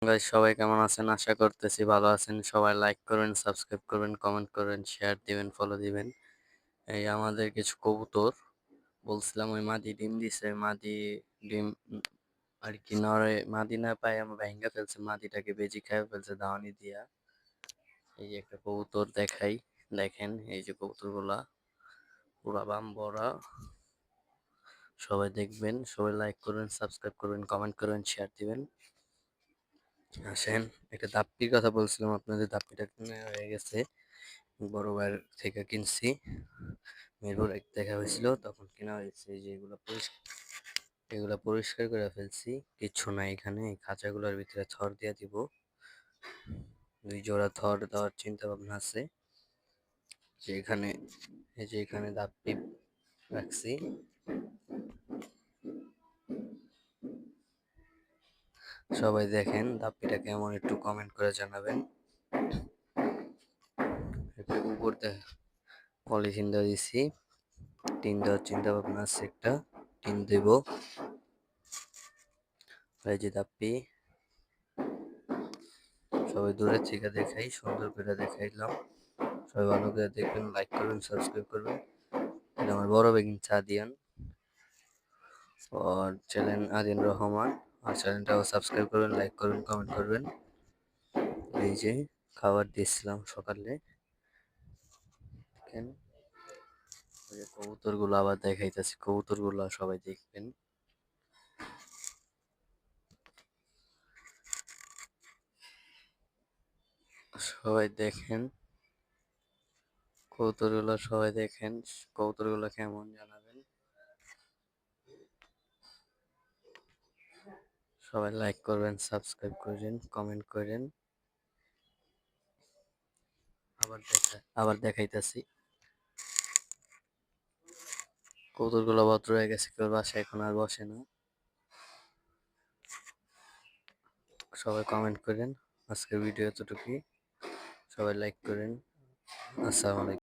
Guys সবাই কেমন আছেন? আশা করতেছি ভালো আছেন। সবাই লাইক করবেন, সাবস্ক্রাইব করবেন, কমেন্ট করবেন, শেয়ার দিবেন, ফলো দিবেন। এই আমাদের কিছু কবুতর বলছিলাম ওই মাদি ডিম দিছে। মাদি ডিম আর কি নরে মাদি না পায় আমার ভেঙ্গা ফেলছে। মাদিটাকে বেজি খাইয়া ফেলছে দাওয়ানি দিয়া। এই যে একটা কবুতর দেখাই, দেখেন এই যে কবুতরগুলা পুরা বাম্বরা। সবাই দেখবেন, সবাই লাইক করবেন, সাবস্ক্রাইব করবেন, কমেন্ট করবেন, শেয়ার দিবেন। আসেন, একটা দাপ্পির কথা বলছিলাম আপনাদের। দাপ্পিটা কিনে হয়ে গেছে, বড় ভাইয়ের থেকে কিনছি। মিরপুর এক দেখা হয়েছিল তখন কেনা হয়েছে। এই যে এগুলা পরিষ্কার করে ফেলছি, কিচ্ছু নাই এখানে। এই খাঁচাগুলোর ভিতরে থর দিয়ে দিব। 2 জোড়া থর দেওয়ার চিন্তা ভাবনা আছে। যে এখানে এই যে এখানে দাপ্পি রাখছি। সবাই দেখেন দাপ্পিটা কেমন, একটু কমেন্ট করে জানাবেন। একটু উপর পলিথিন দিয়ে দিছি, টিন দেওয়ার চিন্তা ভাবনা আছে। একটা টিন দেব। এই যে দাপ্পি, সবাই দূরের থেকে দেখাই, সুন্দর করে দেখাইলাম। সবাই ভালো করে দেখবেন, লাইক করবেন, সাবস্ক্রাইব করবেন। এটা আমার বড় বেগিন সাদিয়ান, আর চ্যানেল আদিন রহমান। আর চ্যানেলটাও সাবস্ক্রাইব করবেন, লাইক করবেন, কমেন্ট করবেন। এই যে খাবার দিয়েছিলাম সকালে, দেখেন। ওই যে কবুতরগুলো আবার দেখাইতেছি, কবুতরগুলো সবাই দেখবেন। সবাই দেখেন কবুতরগুলো, সবাই দেখেন কবুতরগুলো কেমন জানাবেন। সবাই লাইক করবেন, সাবস্ক্রাইব করেন, কমেন্ট করেন। আবার দেখাইতেছি, কবুতরগুলো ভদ্র হয়ে গেছে, কেউ বাসায় এখন আর বসে না। সবাই কমেন্ট করেন। আজকের ভিডিও এতটুকুই। সবাই লাইক করেন। আসসালামু আলাইকুম।